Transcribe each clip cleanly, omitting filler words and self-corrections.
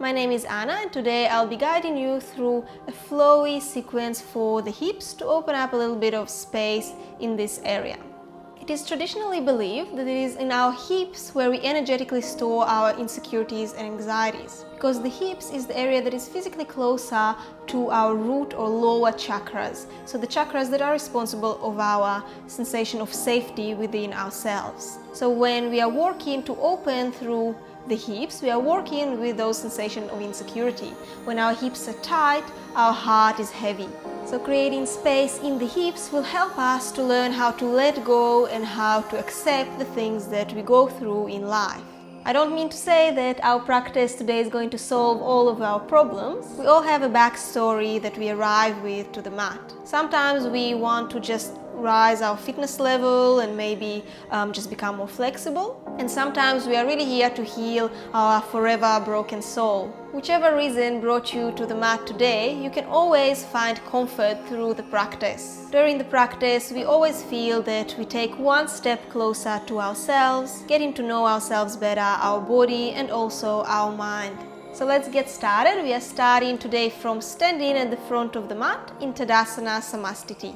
My name is Anna and today I'll be guiding you through a flowy sequence for the hips to open up a little bit of space in this area. It is traditionally believed that it is in our hips where we energetically store our insecurities and anxieties, because the hips is the area that is physically closer to our root or lower chakras, so the chakras that are responsible of our sensation of safety within ourselves. So when we are working to open through the hips, we are working with those sensations of insecurity. When our hips are tight, our heart is heavy. So creating space in the hips will help us to learn how to let go and how to accept the things that we go through in life. I don't mean to say that our practice today is going to solve all of our problems. We all have a backstory that we arrive with to the mat. Sometimes we want to just rise our fitness level and maybe just become more flexible. And sometimes we are really here to heal our forever broken soul. Whichever reason brought you to the mat today, you can always find comfort through the practice. During the practice, we always feel that we take one step closer to ourselves, getting to know ourselves better, our body and also our mind. So let's get started. We are starting today from standing at the front of the mat in Tadasana Samastiti.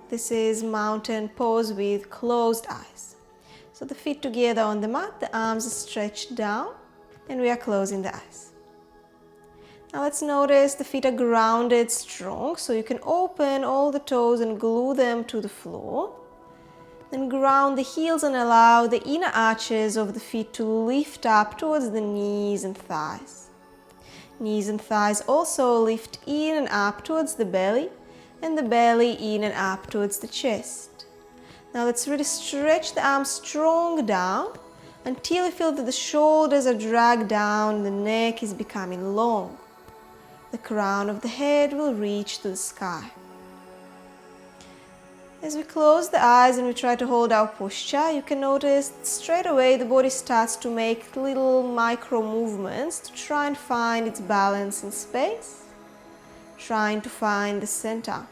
This is mountain pose with closed eyes. So the feet together on the mat, the arms are stretched down, and we are closing the eyes. Now let's notice the feet are grounded strong, so you can open all the toes and glue them to the floor. Then ground the heels and allow the inner arches of the feet to lift up towards the knees and thighs. Knees and thighs also lift in and up towards the belly, and the belly in and up towards the chest. Now let's really stretch the arms strong down until you feel that the shoulders are dragged down, the neck is becoming long. The crown of the head will reach to the sky. As we close the eyes and we try to hold our posture, you can notice that straight away the body starts to make little micro movements to try and find its balance in space, trying to find the center.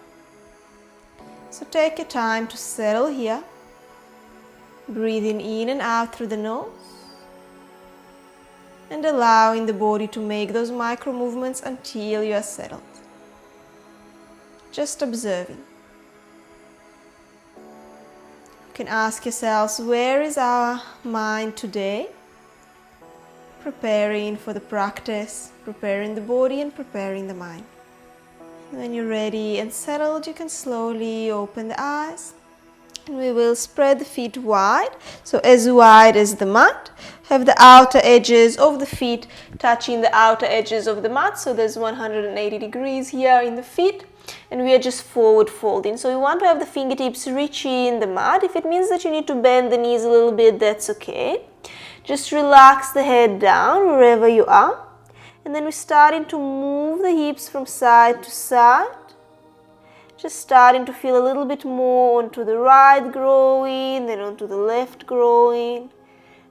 So take your time to settle here, breathing in and out through the nose and allowing the body to make those micro movements until you are settled. Just observing. You can ask yourselves, where is our mind today? Preparing for the practice, preparing the body and preparing the mind. When you're ready and settled, you can slowly open the eyes. And we will spread the feet wide, so as wide as the mat. Have the outer edges of the feet touching the outer edges of the mat, so there's 180 degrees here in the feet. And we are just forward folding. So you want to have the fingertips reaching the mat. If it means that you need to bend the knees a little bit, that's okay. Just relax the head down wherever you are. And then we're starting to move the hips from side to side. Just starting to feel a little bit more onto the right growing, then onto the left growing.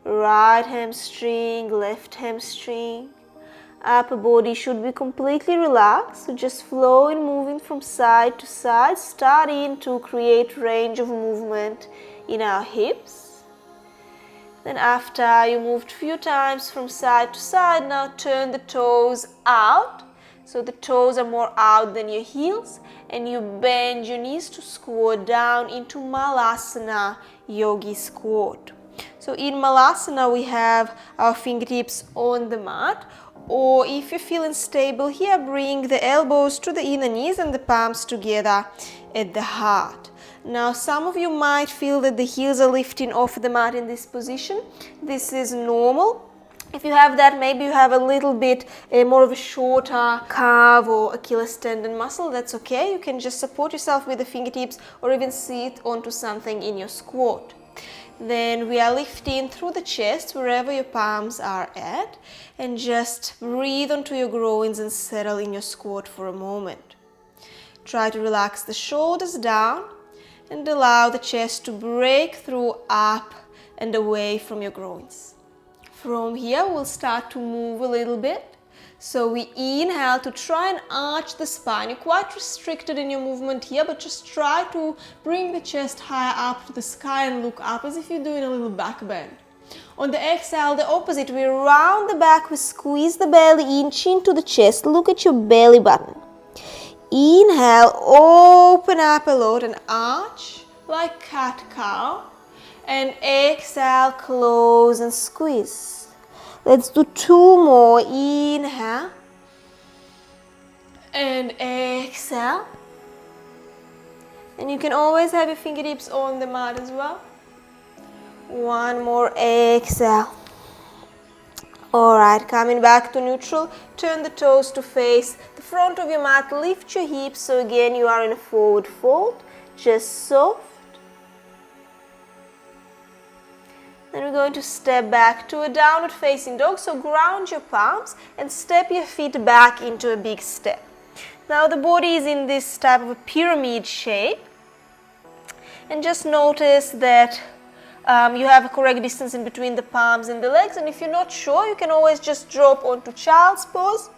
Right hamstring, left hamstring. Upper body should be completely relaxed, so just flowing, moving from side to side, starting to create range of movement in our hips. Then after you moved a few times from side to side, now turn the toes out. So the toes are more out than your heels, and you bend your knees to squat down into Malasana, Yogi squat. So in Malasana we have our fingertips on the mat, or if you're feeling stable here, bring the elbows to the inner knees and the palms together at the heart. Now some of you might feel that the heels are lifting off the mat in this position. This is normal. If you have that, maybe you have a little bit more of a shorter calf or Achilles tendon muscle, that's okay. You can just support yourself with the fingertips or even sit onto something in your squat. Then we are lifting through the chest wherever your palms are at, and just breathe onto your groins and settle in your squat for a moment. Try to relax the shoulders down and allow the chest to break through up and away from your groins. From here, we'll start to move a little bit. So we inhale to try and arch the spine. You're quite restricted in your movement here, but just try to bring the chest higher up to the sky and look up as if you're doing a little back bend. On the exhale, the opposite, we round the back, we squeeze the belly in, chin to the chest, look at your belly button. Inhale, open up a lot and arch like cat-cow. And exhale, close and squeeze. Let's do 2 more. Inhale. And exhale. And you can always have your fingertips on the mat as well. 1 more. Exhale. Alright, coming back to neutral, turn the toes to face the front of your mat, lift your hips, so again you are in a forward fold, just soft. Then we're going to step back to a downward facing dog, so ground your palms and step your feet back into a big step. Now the body is in this type of a pyramid shape, and just notice that you have a correct distance in between the palms and the legs, and if you're not sure, you can always just drop onto child's pose.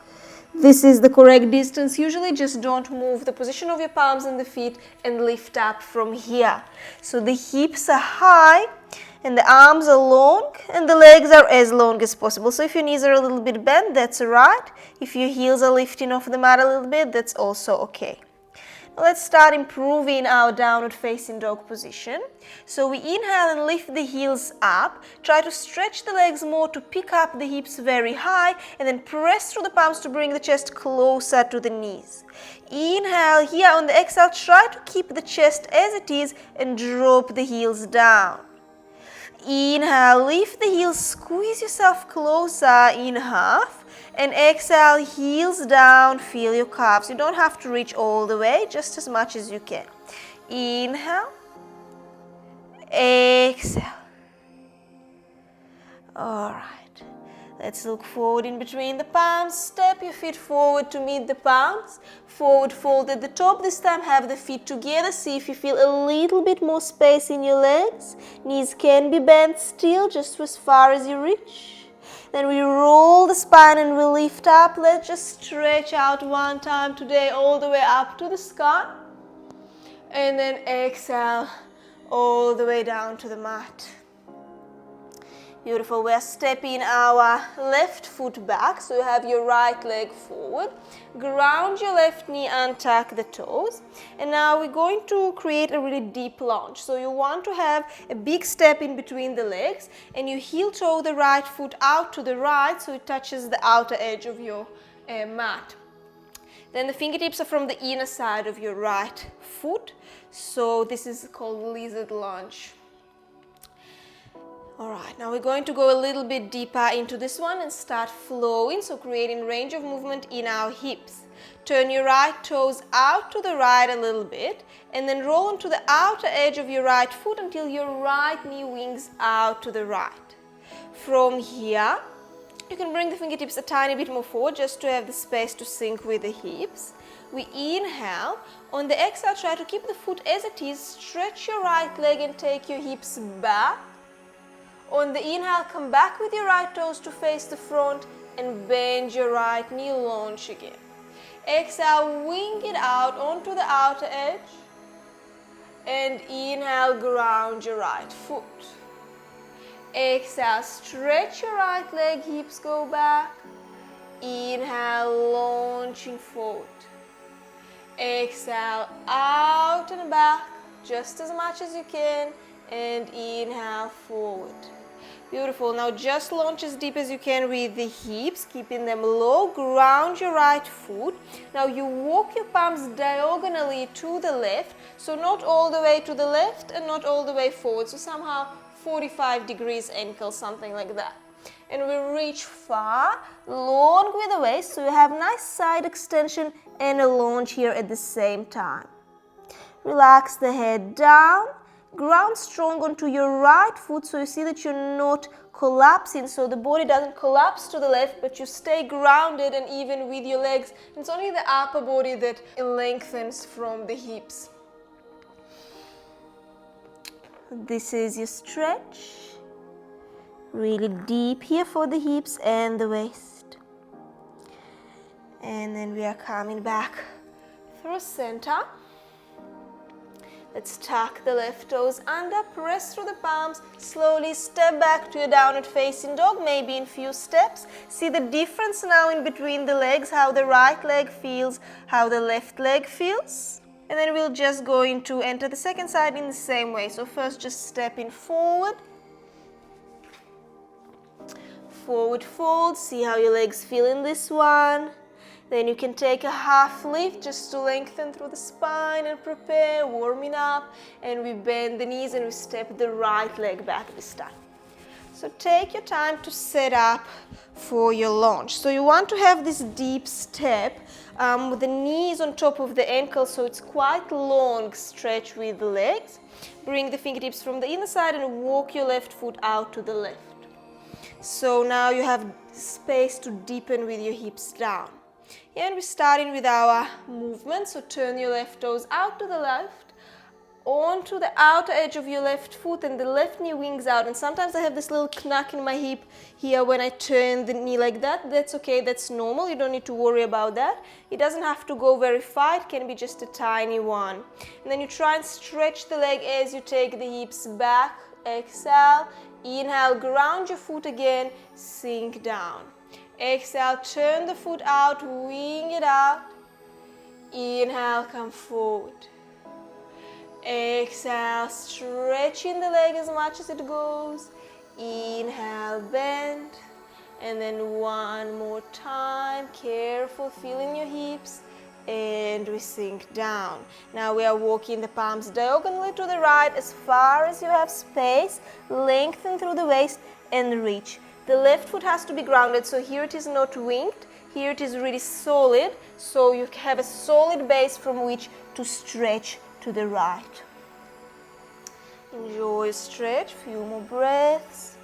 This is the correct distance. Usually just don't move the position of your palms and the feet and lift up from here. So the hips are high and the arms are long and the legs are as long as possible. So if your knees are a little bit bent, that's right. If your heels are lifting off the mat a little bit, that's also okay. Let's start improving our downward facing dog position. So we inhale and lift the heels up. Try to stretch the legs more to pick up the hips very high, and then press through the palms to bring the chest closer to the knees. Inhale here. On the exhale, try to keep the chest as it is and drop the heels down. Inhale, lift the heels, squeeze yourself closer in half. And exhale, heels down, feel your calves. You don't have to reach all the way, just as much as you can. Inhale, exhale. Alright, let's look forward in between the palms. Step your feet forward to meet the palms. Forward fold at the top. This time have the feet together. See if you feel a little bit more space in your legs. Knees can be bent still, just as far as you reach. Then we roll the spine and we lift up. Let's just stretch out one time today all the way up to the sky. And then exhale all the way down to the mat. Beautiful. We're stepping our left foot back. So you have your right leg forward. Ground your left knee, untuck the toes. And now we're going to create a really deep lunge. So you want to have a big step in between the legs. And you heel toe the right foot out to the right so it touches the outer edge of your mat. Then the fingertips are from the inner side of your right foot. So this is called lizard lunge. Alright, now we're going to go a little bit deeper into this one and start flowing, so creating range of movement in our hips. Turn your right toes out to the right a little bit and then roll onto the outer edge of your right foot until your right knee wings out to the right. From here, you can bring the fingertips a tiny bit more forward just to have the space to sync with the hips. We inhale. On the exhale, try to keep the foot as it is. Stretch your right leg and take your hips back. On the inhale, come back with your right toes to face the front and bend your right knee, launch again. Exhale, wing it out onto the outer edge. And inhale, ground your right foot. Exhale, stretch your right leg, hips go back. Inhale, launching forward. Exhale, out and back, just as much as you can. And inhale, forward. Beautiful. Now just launch as deep as you can with the hips, keeping them low. Ground your right foot. Now you walk your palms diagonally to the left, so not all the way to the left and not all the way forward. So somehow 45 degrees ankle, something like that. And we reach far, long with the waist, so you have nice side extension and a launch here at the same time. Relax the head down. Ground strong onto your right foot so you see that you're not collapsing, so the body doesn't collapse to the left, but you stay grounded and even with your legs. It's only the upper body that lengthens from the hips. This is your stretch. Really deep here for the hips and the waist. And then we are coming back through center. Let's tuck the left toes under, press through the palms, slowly step back to your downward facing dog, maybe in few steps. See the difference now in between the legs, how the right leg feels, how the left leg feels. And then we'll just go into enter the second side in the same way. So first just step in forward. Forward fold, see how your legs feel in this one. Then you can take a half lift just to lengthen through the spine and prepare, warming up. And we bend the knees and we step the right leg back this time. So take your time to set up for your lunge. So you want to have this deep step with the knees on top of the ankle, so it's quite long stretch with the legs. Bring the fingertips from the inner side and walk your left foot out to the left. So now you have space to deepen with your hips down. And we're starting with our movement, so turn your left toes out to the left, onto the outer edge of your left foot, and the left knee wings out. And sometimes I have this little knack in my hip here when I turn the knee like that. That's okay, that's normal, you don't need to worry about that. It doesn't have to go very far, it can be just a tiny one. And then you try and stretch the leg as you take the hips back. Exhale, inhale, ground your foot again, sink down. Exhale, turn the foot out, wing it out. Inhale, come forward. Exhale, stretching the leg as much as it goes. Inhale, bend. And then one more time, careful, feeling your hips. And we sink down. Now we are walking the palms diagonally to the right as far as you have space. Lengthen through the waist and reach. The left foot has to be grounded, so here it is not winged, here it is really solid, so you have a solid base from which to stretch to the right. Enjoy stretch, few more breaths.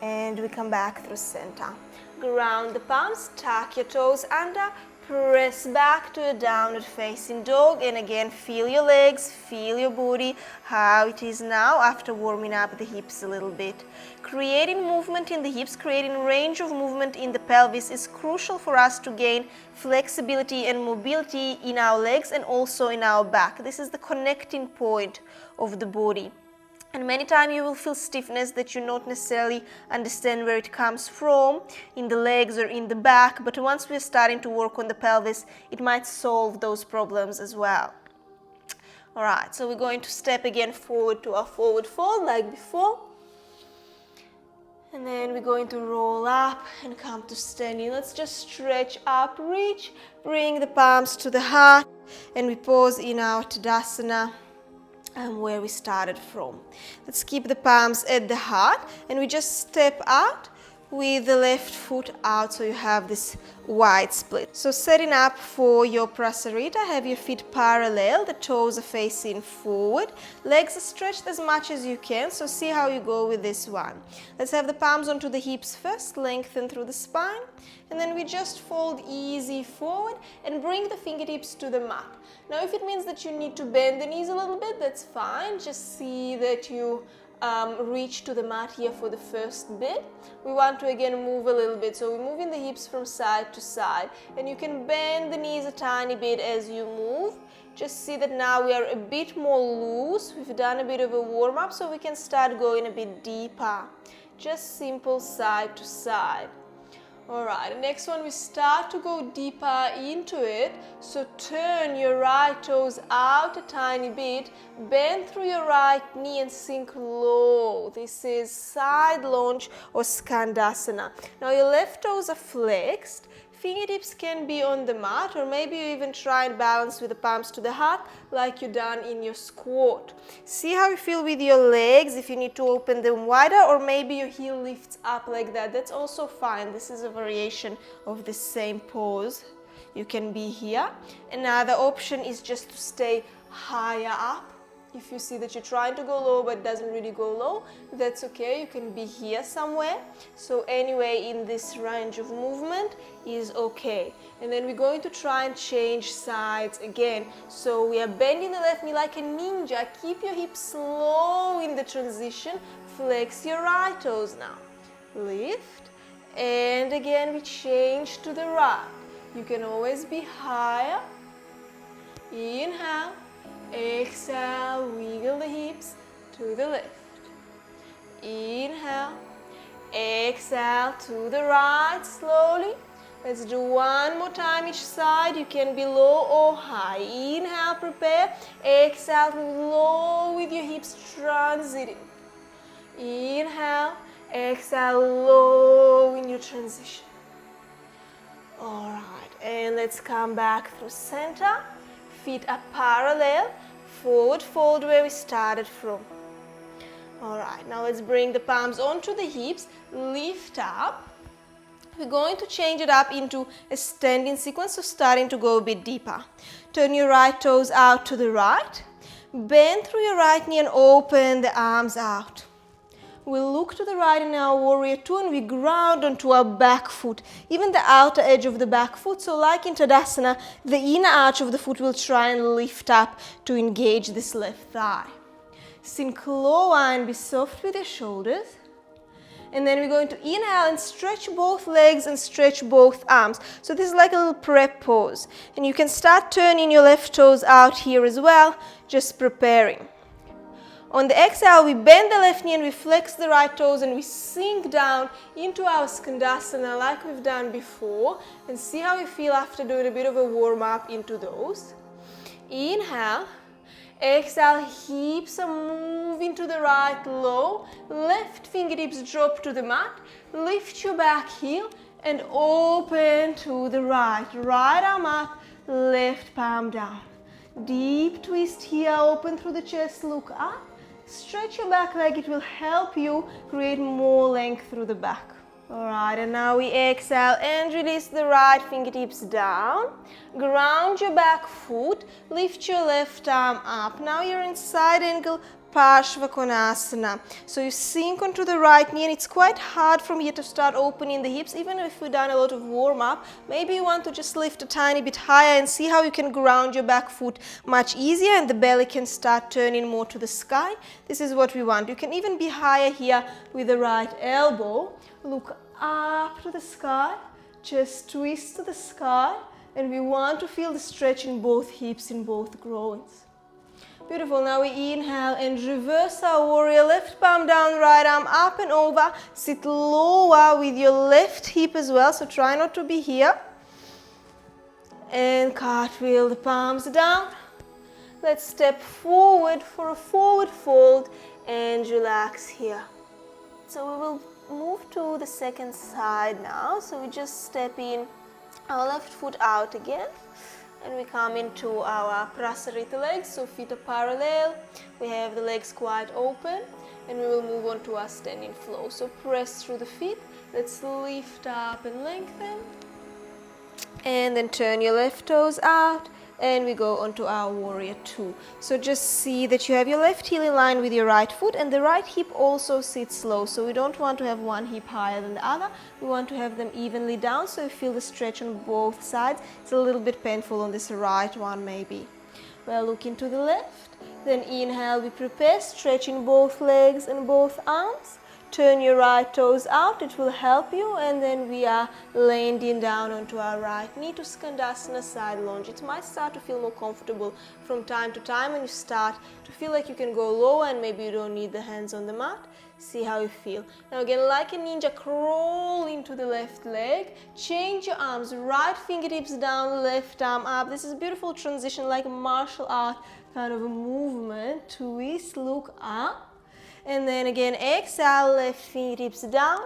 And we come back through center. Ground the palms, tuck your toes under, press back to a downward facing dog, and again feel your legs, feel your body, how it is now after warming up the hips a little bit. Creating movement in the hips, creating range of movement in the pelvis is crucial for us to gain flexibility and mobility in our legs and also in our back. This is the connecting point of the body. And many times you will feel stiffness that you not necessarily understand where it comes from, in the legs or in the back, but once we're starting to work on the pelvis, it might solve those problems as well. Alright, so we're going to step again forward to our forward fold like before. And then we're going to roll up and come to standing. Let's just stretch up, reach, bring the palms to the heart, and we pause in our Tadasana. Where we started from. Let's keep the palms at the heart and we just step out with the left foot out so you have this wide split. So setting up for your Prasarita, have your feet parallel, the toes are facing forward, legs are stretched as much as you can, so see how you go with this one. Let's have the palms onto the hips first, lengthen through the spine, and then we just fold easy forward and bring the fingertips to the mat. Now if it means that you need to bend the knees a little bit, that's fine, just see that you reach to the mat here for the first bit. We want to again move a little bit, so we're moving the hips from side to side, and you can bend the knees a tiny bit as you move. Just see that now we are a bit more loose. We've done a bit of a warm-up, so we can start going a bit deeper. Just simple side to side. Alright, the next one we start to go deeper into it, so turn your right toes out a tiny bit, bend through your right knee and sink low. This is side lunge or Skandasana. Now your left toes are flexed, fingertips can be on the mat, or maybe you even try and balance with the palms to the heart like you done in your squat. See how you feel with your legs, if you need to open them wider, or maybe your heel lifts up like that. That's also fine. This is a variation of the same pose. You can be here. Another option is just to stay higher up. If you see that you're trying to go low but it doesn't really go low, that's okay, you can be here somewhere. So anyway, in this range of movement is okay. And then we're going to try and change sides again. So we are bending the left knee like a ninja. Keep your hips low in the transition. Flex your right toes now. Lift. And again we change to the right. You can always be higher. Inhale. Exhale, wiggle the hips to the left. Inhale. Exhale to the right slowly. Let's do one more time each side. You can be low or high. Inhale, prepare. Exhale, low with your hips transiting. Inhale. Exhale, low in your transition. Alright, and let's come back through center. Feet are parallel. Forward fold where we started from. Alright, now let's bring the palms onto the hips. Lift up. We're going to change it up into a standing sequence, so starting to go a bit deeper. Turn your right toes out to the right. Bend through your right knee and open the arms out. We'll look to the right in our warrior two and we ground onto our back foot, even the outer edge of the back foot. So like in Tadasana, the inner arch of the foot will try and lift up to engage this left thigh. Sink lower and be soft with your shoulders. And then we're going to inhale and stretch both legs and stretch both arms. So this is like a little prep pose. And you can start turning your left toes out here as well, just preparing. On the exhale, we bend the left knee and we flex the right toes and we sink down into our Skandasana like we've done before. And see how we feel after doing a bit of a warm up into those. Inhale. Exhale, hips are moving to the right low. Left fingertips drop to the mat. Lift your back heel and open to the right. Right arm up, left palm down. Deep twist here, open through the chest, look up. Stretch your back leg, it will help you create more length through the back. Alright, and now we exhale and release the right fingertips down. Ground your back foot, lift your left arm up. Now you're in side angle Konasana. So you sink onto the right knee and it's quite hard from here to start opening the hips, even if we've done a lot of warm up. Maybe you want to just lift a tiny bit higher and see how you can ground your back foot much easier and the belly can start turning more to the sky. This is what we want. You can even be higher here with the right elbow. Look up to the sky, just twist to the sky, and we want to feel the stretch in both hips, in both groins. Beautiful. Now we inhale and reverse our warrior. Left palm down, right arm up and over. Sit lower with your left hip as well, so try not to be here. And cartwheel the palms down. Let's step forward for a forward fold and relax here. So we will move to the second side now. So we just step in our left foot out again. And we come into our prasarita legs, so feet are parallel. We have the legs quite open and we will move on to our standing flow. So press through the feet. Let's lift up and lengthen. And then turn your left toes out and we go onto our warrior two. So just see that you have your left heel in line with your right foot and the right hip also sits low. So we don't want to have one hip higher than the other. We want to have them evenly down so you feel the stretch on both sides. It's a little bit painful on this right one maybe. Well, looking to the left. Then inhale, we prepare, stretching both legs and both arms. Turn your right toes out, it will help you, and then we are landing down onto our right knee to Skandasana side lunge. It might start to feel more comfortable from time to time when you start to feel like you can go lower and maybe you don't need the hands on the mat. See how you feel. Now again, like a ninja, crawl into the left leg, change your arms, right fingertips down, left arm up. This is a beautiful transition, like a martial art kind of a movement. Twist, look up. And then again, exhale, left fingertips down.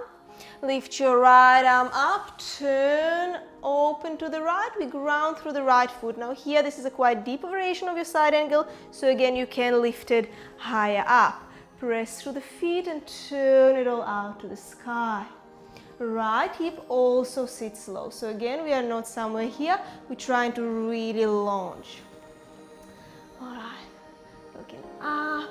Lift your right arm up, turn, open to the right. We ground through the right foot. Now here, this is a quite deep variation of your side angle. So again, you can lift it higher up. Press through the feet and turn it all out to the sky. Right hip also sits low. So again, we are not somewhere here. We're trying to really lunge. All right, looking up.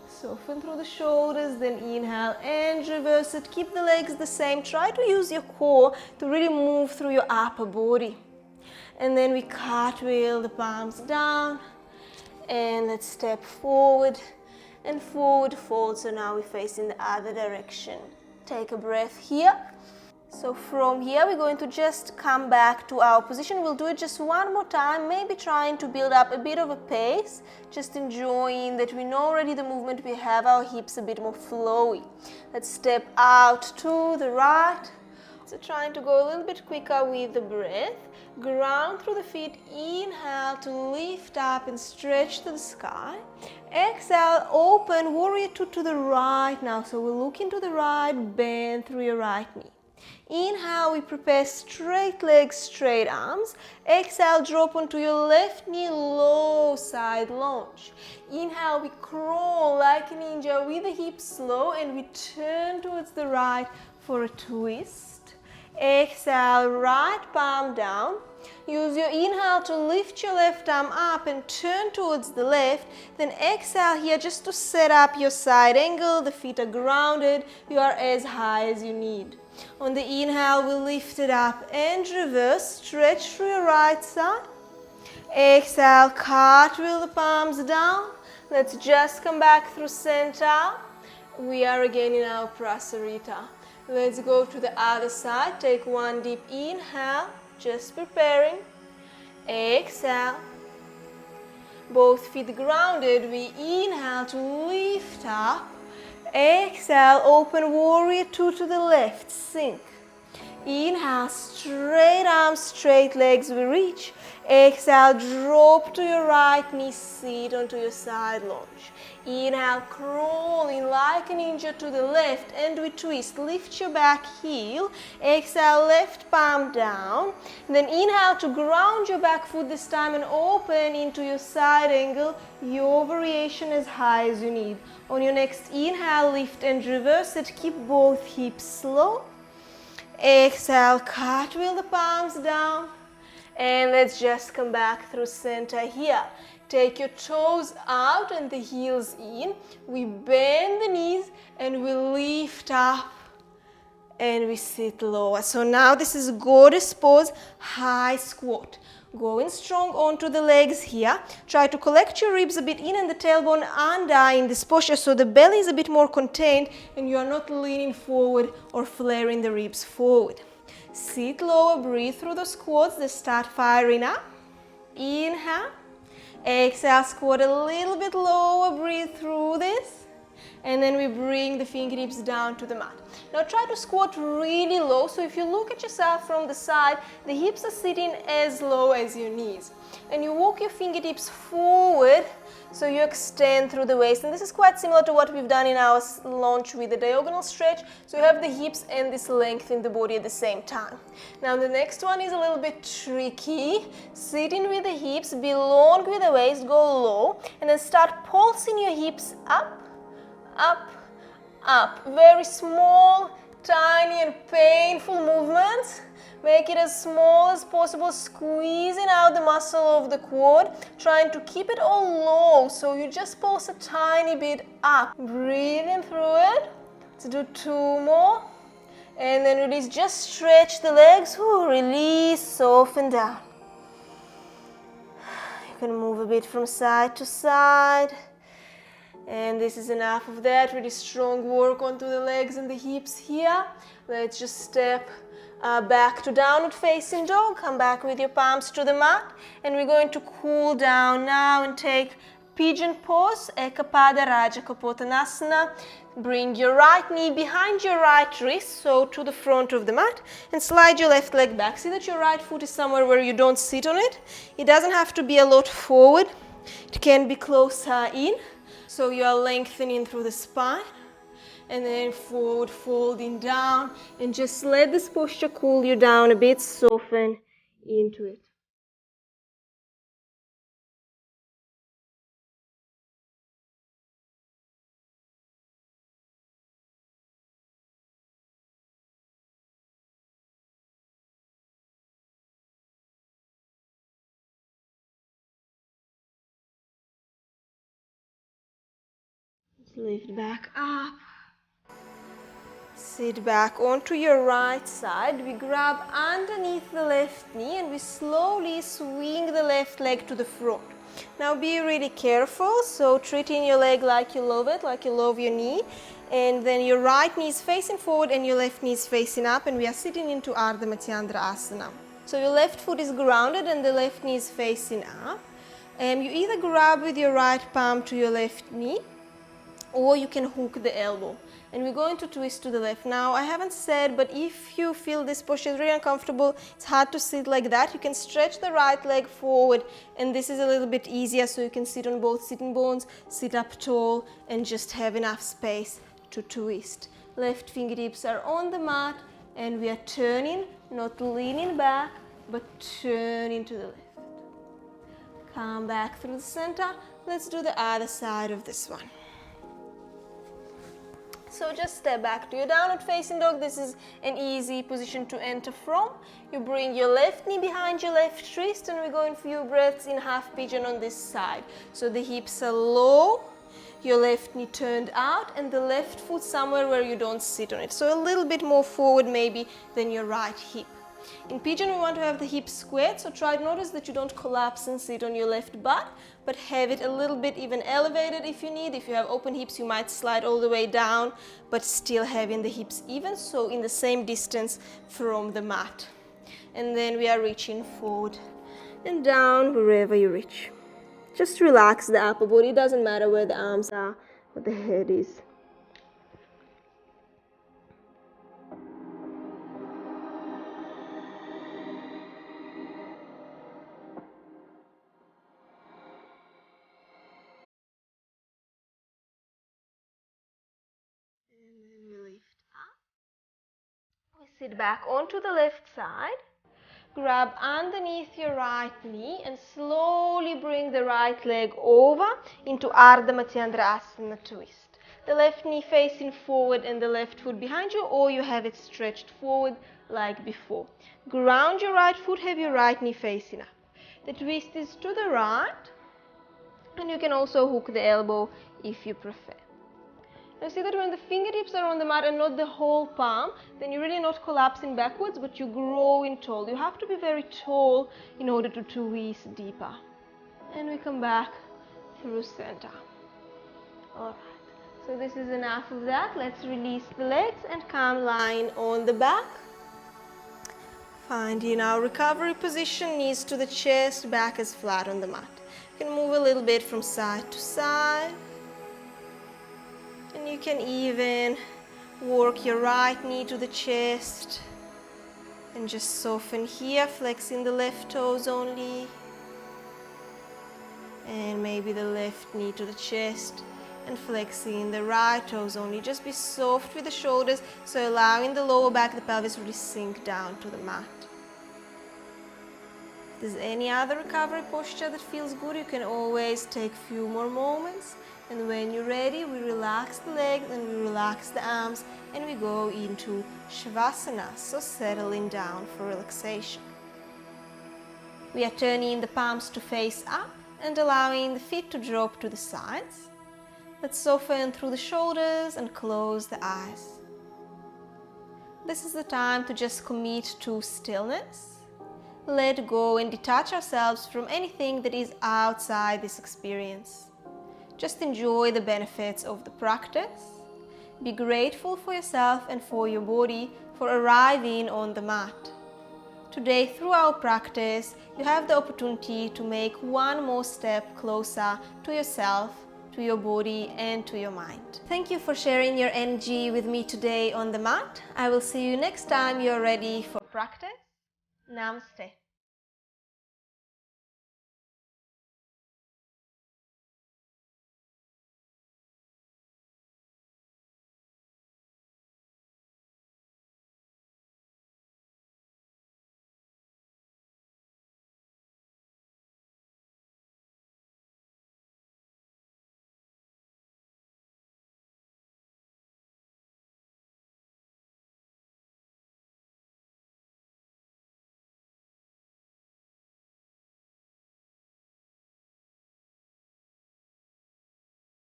Soften through the shoulders, then inhale and reverse it. Keep the legs the same. Try to use your core to really move through your upper body. And then we cartwheel the palms down. And let's step forward and forward fold. So now we face in the other direction. Take a breath here. So from here we're going to just come back to our position. We'll do it just one more time, maybe trying to build up a bit of a pace, just enjoying that we know already the movement, we have our hips a bit more flowy. Let's step out to the right. So trying to go a little bit quicker with the breath. Ground through the feet, inhale to lift up and stretch to the sky. Exhale, open, warrior two to the right now. So we'll look into the right, bend through your right knee. Inhale, we prepare straight legs, straight arms. Exhale, drop onto your left knee, low side lunge. Inhale, we crawl like a ninja with the hips low and we turn towards the right for a twist. Exhale, right palm down. Use your inhale to lift your left arm up and turn towards the left. Then exhale here just to set up your side angle. The feet are grounded. You are as high as you need. On the inhale, we'll lift it up and reverse. Stretch through your right side. Exhale, cartwheel the palms down. Let's just come back through center. We are again in our prasarita. Let's go to the other side. Take one deep inhale, just preparing. Exhale. Both feet grounded. We inhale to lift up. Exhale, open warrior two to the left, sink. Inhale, straight arms, straight legs, we reach. Exhale, drop to your right knee, sit onto your side lunge. Inhale, crawling like a ninja to the left and we twist. Lift your back heel. Exhale, left palm down. Then inhale to ground your back foot this time and open into your side angle. Your variation as high as you need. On your next inhale, lift and reverse it. Keep both hips slow. Exhale, cartwheel the palms down. And let's just come back through center here. Take your toes out and the heels in. We bend the knees and we lift up and we sit lower. So now this is goddess pose, high squat. Going strong onto the legs here. Try to collect your ribs a bit in and the tailbone under in this posture so the belly is a bit more contained and you are not leaning forward or flaring the ribs forward. Sit lower, breathe through the squats. They start firing up. Inhale. Exhale, squat a little bit lower, breathe through this. And then we bring the fingertips down to the mat. Now try to squat really low. So if you look at yourself from the side, the hips are sitting as low as your knees. And you walk your fingertips forward so you extend through the waist. And this is quite similar to what we've done in our lunge with the diagonal stretch. So you have the hips and this length in the body at the same time. Now the next one is a little bit tricky. Sitting with the hips, be long with the waist, go low. And then start pulsing your hips up, up, up. Very small, tiny and painful movements. Make it as small as possible, squeezing out the muscle of the quad, trying to keep it all low, so you just pulse a tiny bit up. Breathing through it. Let's do two more. And then release, just stretch the legs. Release, soften down. You can move a bit from side to side. And this is enough of that. Really strong work onto the legs and the hips here. Let's just step back to downward facing dog. Come back with your palms to the mat. And we're going to cool down now and take pigeon pose, Capada, Kopatanasana. Bring your right knee behind your right wrist, so to the front of the mat. And slide your left leg back. See that your right foot is somewhere where you don't sit on it. It doesn't have to be a lot forward. It can be closer in. So you are lengthening through the spine. And then forward folding down, and just let this posture cool you down a bit, soften into it. Lift back up. Sit back onto your right side. We grab underneath the left knee and we slowly swing the left leg to the front. Now be really careful, so treating your leg like you love it, like you love your knee, and then your right knee is facing forward and your left knee is facing up, and we are sitting into Ardha Matyandra. So your left foot is grounded and the left knee is facing up. You either grab with your right palm to your left knee, or you can hook the elbow. And we're going to twist to the left. Now, I haven't said, but if you feel this posture is really uncomfortable, it's hard to sit like that, you can stretch the right leg forward, and this is a little bit easier, so you can sit on both sitting bones, sit up tall, and just have enough space to twist. Left fingertips are on the mat, and we are turning, not leaning back, but turning to the left. Come back through the center. Let's do the other side of this one. So just step back to your downward facing dog. This is an easy position to enter from. You bring your left knee behind your left wrist, and we're going for few breaths in half pigeon on this side. So the hips are low, your left knee turned out, and the left foot somewhere where you don't sit on it. So a little bit more forward maybe than your right hip. In pigeon, we want to have the hips squared, so try to notice that you don't collapse and sit on your left butt, but have it a little bit even elevated if you need. If you have open hips, you might slide all the way down, but still having the hips even, so in the same distance from the mat. And then we are reaching forward and down wherever you reach. Just relax the upper body. It doesn't matter where the arms are, what the head is. Sit back onto the left side, grab underneath your right knee and slowly bring the right leg over into Ardha Matyandra twist. The left knee facing forward and the left foot behind you, or you have it stretched forward like before. Ground your right foot, have your right knee facing up. The twist is to the right, and you can also hook the elbow if you prefer. Now see that when the fingertips are on the mat and not the whole palm, then you're really not collapsing backwards, but you're growing tall. You have to be very tall in order to twist deeper. And we come back through center. Alright, so this is enough of that. Let's release the legs and come lying on the back. Finding our recovery position, knees to the chest, back is flat on the mat. You can move a little bit from side to side. And you can even work your right knee to the chest and just soften here, flexing the left toes only. And maybe the left knee to the chest and flexing the right toes only. Just be soft with the shoulders, so allowing the lower back, the pelvis really sink down to the mat. If there's any other recovery posture that feels good, you can always take a few more moments. And when you're ready, we relax the legs and we relax the arms and we go into Shavasana, so settling down for relaxation. We are turning the palms to face up and allowing the feet to drop to the sides. Let's soften through the shoulders and close the eyes. This is the time to just commit to stillness. Let go and detach ourselves from anything that is outside this experience. Just enjoy the benefits of the practice. Be grateful for yourself and for your body for arriving on the mat. Today, through our practice, you have the opportunity to make one more step closer to yourself, to your body, and to your mind. Thank you for sharing your energy with me today on the mat. I will see you next time you're ready for practice. Namaste.